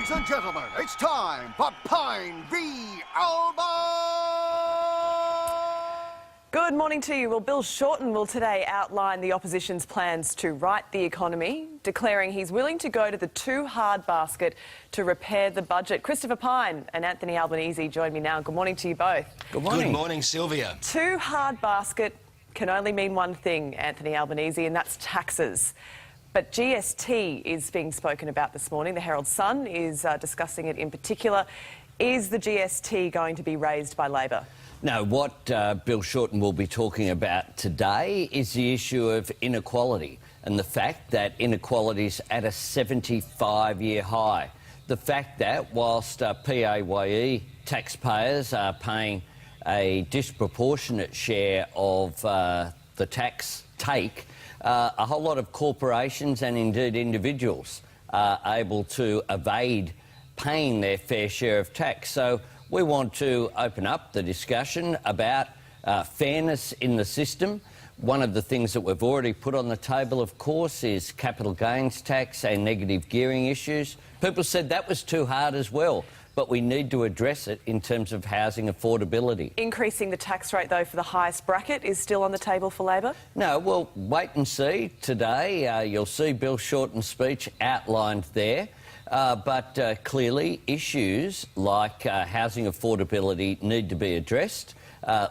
Ladies and gentlemen, it's time for Pyne v Alba! Good morning to you. Well, Bill Shorten will today outline the opposition's plans to right the economy, declaring he's willing to go to the too hard basket to repair the budget. Christopher Pyne and Anthony Albanese join me now. Good morning to you both. Good morning. Good morning, Sylvia. Too hard basket can only mean one thing, Anthony Albanese, and that's taxes. But GST is being spoken about this morning. The Herald Sun is discussing it in particular. Is the GST going to be raised by Labor? No, what Bill Shorten will be talking about today is the issue of inequality and the fact that inequality is at a 75-year high. The fact that whilst PAYE taxpayers are paying a disproportionate share of the tax take, a whole lot of corporations and indeed individuals are able to evade paying their fair share of tax. So we want to open up the discussion about fairness in the system. One of the things that we've already put on the table, of course, is capital gains tax and negative gearing issues. People said that was too hard as well, but we need to address it in terms of housing affordability. Increasing the tax rate, though, for the highest bracket is still on the table for Labor? No, well, wait and see. Today you'll see Bill Shorten's speech outlined there. But clearly issues like housing affordability need to be addressed.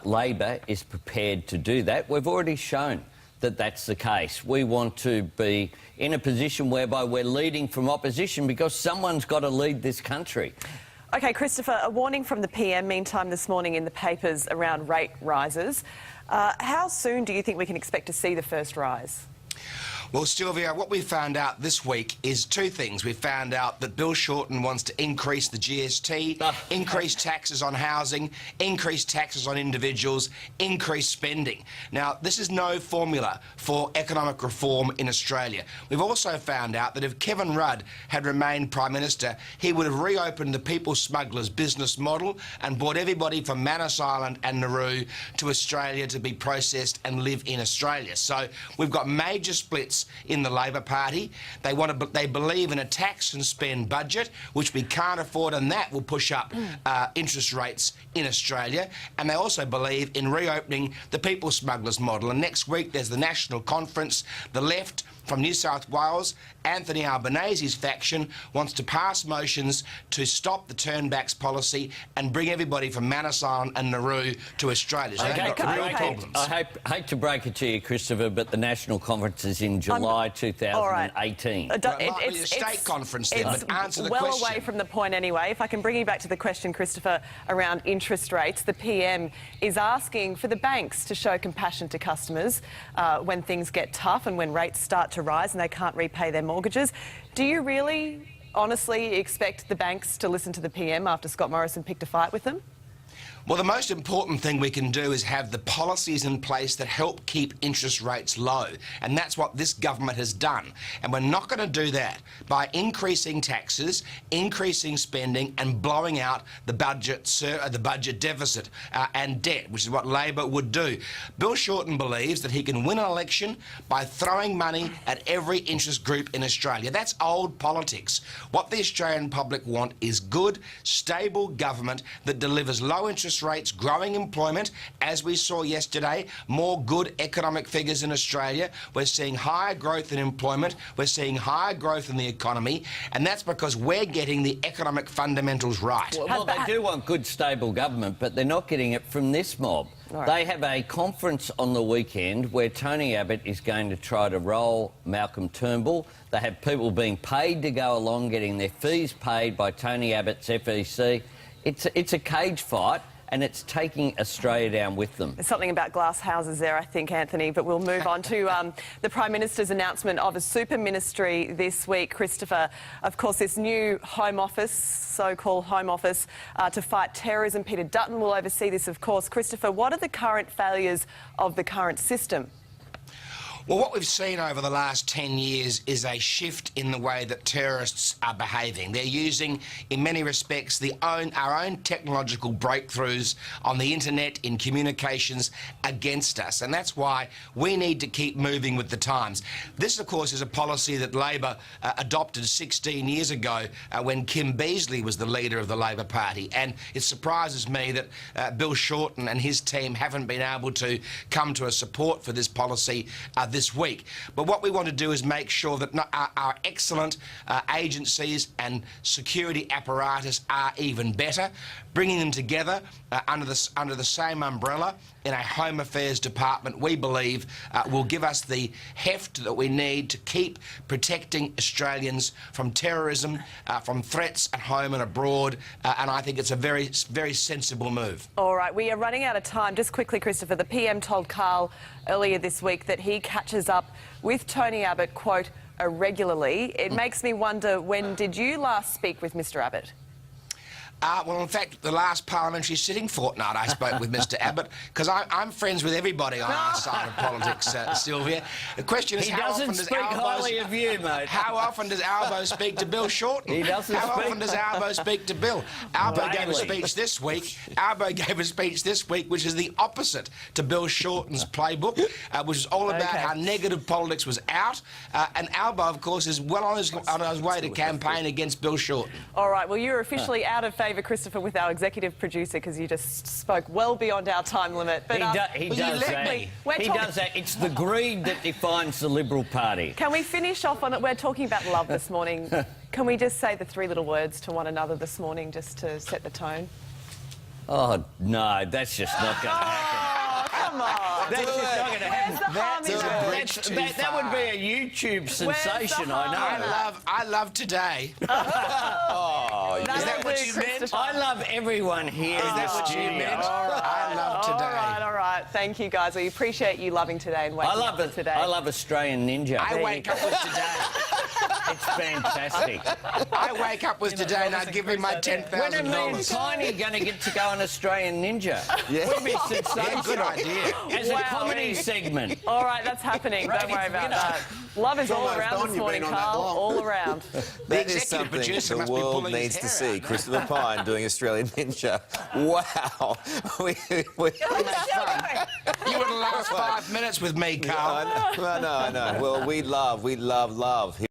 Labor is prepared to do that. We've already shown that that's the case. We want to be in a position whereby we're leading from opposition because someone's got to lead this country. OK, Christopher, a warning from the PM meantime this morning in the papers around rate rises. How soon do you think we can expect to see the first rise? Well, Sylvia, what we found out this week is two things. We found out that Bill Shorten wants to increase the GST, increase taxes on housing, increase taxes on individuals, increase spending. Now, this is no formula for economic reform in Australia. We've also found out that if Kevin Rudd had remained Prime Minister, he would have reopened the people smugglers business model and brought everybody from Manus Island and Nauru to Australia to be processed and live in Australia. So we've got major splits in the Labor Party. They believe in a tax and spend budget, which we can't afford, and that will push up interest rates in Australia. And they also believe in reopening the people smugglers model. And next week there's the National Conference. The left from New South Wales, Anthony Albanese's faction, wants to pass motions to stop the turnbacks policy and bring everybody from Manus Island and Nauru to Australia. So they've got real problems. I hate to break it to you, Christopher, but the National Conference is in July 2018. Well, it might be a state conference then, but answer the question. Well away from the point anyway. If I can bring you back to the question, Christopher, around interest rates, the PM is asking for the banks to show compassion to customers when things get tough and when rates start to rise and they can't repay their mortgages. Do you really, honestly, expect the banks to listen to the PM after Scott Morrison picked a fight with them? Well, the most important thing we can do is have the policies in place that help keep interest rates low, and that's what this government has done. And we're not going to do that by increasing taxes, increasing spending and blowing out the budget deficit and debt, which is what Labor would do. Bill Shorten believes that he can win an election by throwing money at every interest group in Australia. That's old politics. What the Australian public want is good, stable government that delivers low interest rates, growing employment, as we saw yesterday, more good economic figures in Australia. We're seeing higher growth in employment, we're seeing higher growth in the economy, and that's because we're getting the economic fundamentals right. Well, they do want good, stable government, but they're not getting it from this mob. Right. They have a conference on the weekend where Tony Abbott is going to try to roll Malcolm Turnbull. They have people being paid to go along, getting their fees paid by Tony Abbott's FEC. It's a cage fight, and it's taking Australia down with them. There's something about glass houses there, I think, Anthony, but we'll move on to the Prime Minister's announcement of a super ministry this week. Christopher, of course, this new Home Office, so-called Home Office, to fight terrorism. Peter Dutton will oversee this, of course. Christopher, what are the current failures of the current system? Well, what we've seen over the last 10 years is a shift in the way that terrorists are behaving. They're using, in many respects, our own technological breakthroughs on the internet, in communications, against us. And that's why we need to keep moving with the times. This, of course, is a policy that Labor adopted 16 years ago when Kim Beazley was the leader of the Labor Party. And it surprises me that Bill Shorten and his team haven't been able to come to a support for this policy this week. But what we want to do is make sure that our excellent agencies and security apparatus are even better, bringing them together under the same umbrella in a Home Affairs Department, we believe will give us the heft that we need to keep protecting Australians from terrorism, from threats at home and abroad, and I think it's a very, very sensible move. All right, we are running out of time. Just quickly, Christopher, the PM told Carl earlier this week that he catches up with Tony Abbott, quote, irregularly. It makes me wonder, when did you last speak with Mr Abbott? Well, in fact, the last parliamentary sitting fortnight I spoke with Mr Abbott, because I'm friends with everybody on our side of politics, Sylvia. The question is, how often does How often does Albo speak to Bill Shorten? He doesn't How speak. often does Albo speak to Bill? Albo gave a speech this week. Albo gave a speech this week, which is the opposite to Bill Shorten's playbook, which is all about how negative politics was out. And Albo, of course, is well on his way to campaign against Bill Shorten. All right, well, you're officially out of favour, Christopher, with our executive producer, because you just spoke well beyond our time limit. But He does that. It's the greed that defines the Liberal Party. Can we finish off on it? We're talking about love this morning. Can we just say the three little words to one another this morning, just to set the tone? Oh, no, that's just not going to happen. Come on. That's just not going to happen. That would be a YouTube sensation, I know. I love today. Is that what you meant? I love everyone here in the studio. I love today. All right. Thank you, guys. We appreciate you loving today and waking up for today. I love Australian Ninja. I wake up with today. It's fantastic. I wake up with today and I give him my $10,000. When are me and Tiny going to get to go on Australian Ninja? Yeah. Would be sensational. Yeah, good idea. As a comedy segment. All right, that's happening. Don't worry about that. Love is all around this morning, Carl. All around. That is something the world needs to see. Christopher Pyne doing Australian Ninja. Wow. You wouldn't last 5 minutes with me, Carl. I know. Well, we love.